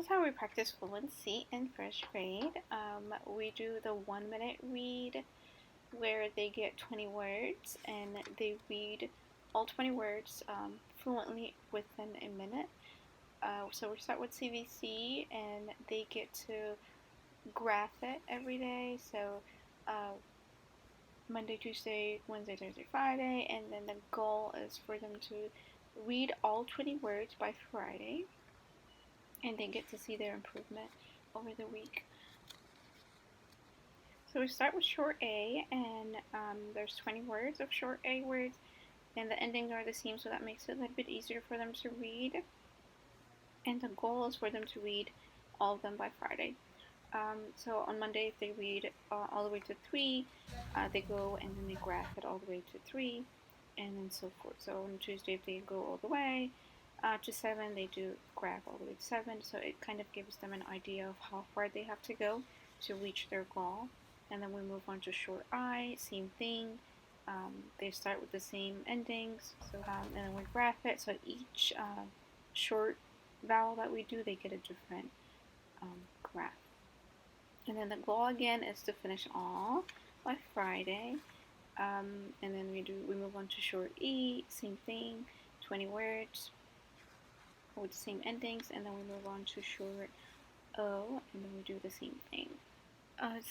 is how we practice fluency in first grade. We do the 1 minute read where they get 20 words and they read all 20 words fluently within a minute. So we start with CVC and they get to graph it every day. So Monday, Tuesday, Wednesday, Thursday, Friday, and then the goal is for them to read all 20 words by Friday, and they get to see their improvement over the week. So we start with short A, and there's 20 words of short A words, and the endings are the same, so that makes it a little bit easier for them to read. And the goal is for them to read all of them by Friday. So on Monday, if they read all the way to 3, they go and then they graph it all the way to 3, and then so forth. So on Tuesday, if they go all the way to 7, they do graph all the way to 7. So it kind of gives them an idea of how far they have to go to reach their goal. And then we move on to short I, same thing. They start with the same endings, so and then we graph it. So each short vowel that we do, they get a different graph. And then the goal again is to finish all by Friday. And then we move on to short E, same thing, 20 words with the same endings, and then we move on to short O, and then we do the same thing.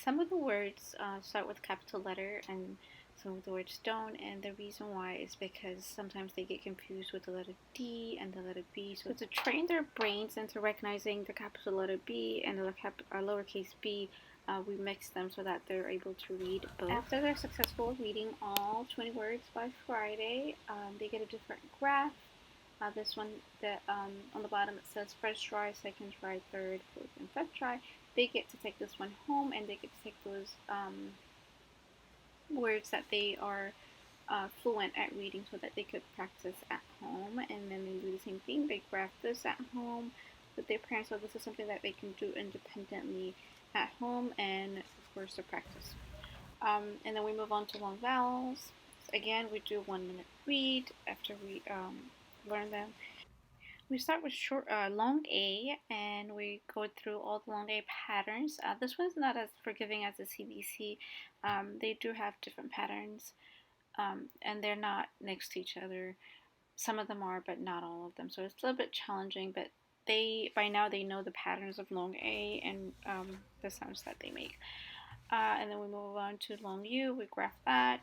Some of the words start with capital letter and some of the words don't, and the reason why is because sometimes they get confused with the letter D and the letter B. So to train their brains into recognizing the capital letter B and the lowercase b, we mix them so that they're able to read both. After they're successful reading all 20 words by Friday, they get a different graph. This one that on the bottom it says first try, second try, third, fourth, and fifth try. They get to take this one home and they get to take those words that they are fluent at reading so that they could practice at home. And then they do the same thing. They graph this at home with their parents. So this is something that they can do independently at home and of course to practice. And then we move on to long vowels. Again, we do 1 minute read after we learn them. We start with long A, and we go through all the long A patterns. This one's not as forgiving as the CBC. They do have different patterns, and they're not next to each other. Some of them are, but not all of them. So it's a little bit challenging, but by now they know the patterns of long A and the sounds that they make. And then we move on to long U. We graph that,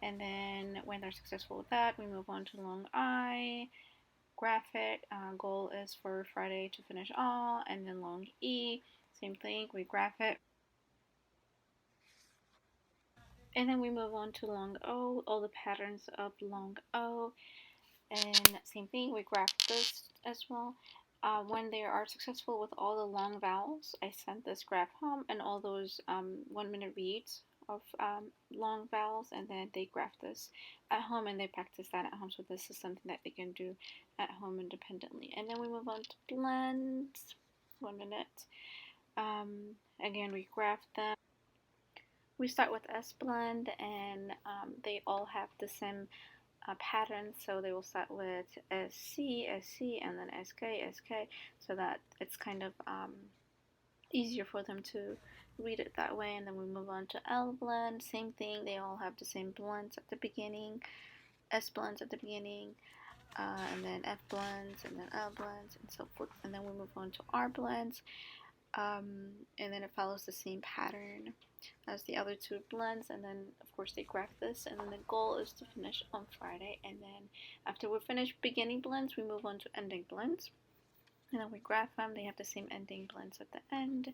and then when they're successful with that, we move on to long I. Graph it. Goal is for Friday to finish all, and then long E, same thing, we graph it. And then we move on to long O, all the patterns of long O, and same thing, we graph this as well. When they are successful with all the long vowels, I send this graph home and all those 1 minute reads of long vowels, and then they graph this at home and they practice that at home. So this is something that they can do at home independently. And then we move on to blends. 1 minute. Again, we graph them. We start with S blend, and they all have the same pattern. So they will start with SC, SC, and then SK, SK, so that it's kind of easier for them to read it that way. And then we move on to L blend, same thing, they all have the same blends at the beginning, S blends at the beginning, and then F blends, and then L blends, and so forth. And then we move on to R blends, and then it follows the same pattern as the other two blends, and then of course they graph this, and then the goal is to finish on Friday. And then after we finish beginning blends, we move on to ending blends, and then we graph them. They have the same ending blends at the end.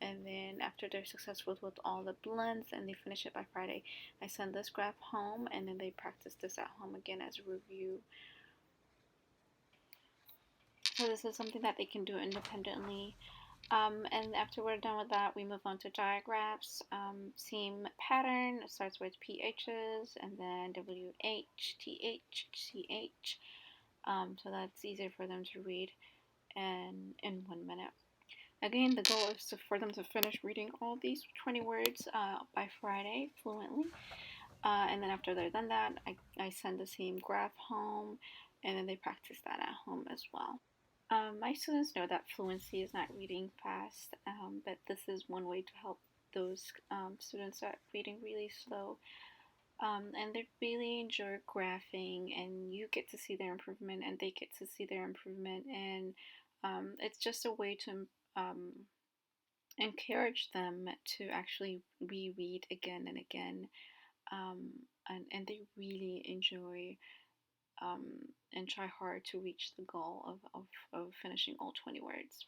And then after they're successful with all the blends and they finish it by Friday, I send this graph home, and then they practice this at home again as a review. So this is something that they can do independently. And after we're done with that, we move on to digraphs. Same pattern. It starts with PHs and then WH, TH, CH. So that's easier for them to read and in 1 minute. Again, the goal is for them to finish reading all these 20 words by Friday fluently. And then after they're done that, I send the same graph home, and then they practice that at home as well. My students know that fluency is not reading fast, but this is one way to help those students that are reading really slow. And they really enjoy graphing, and you get to see their improvement, and they get to see their improvement, and it's just a way to encourage them to actually reread again and again, um, and they really enjoy and try hard to reach the goal of finishing all 20 words.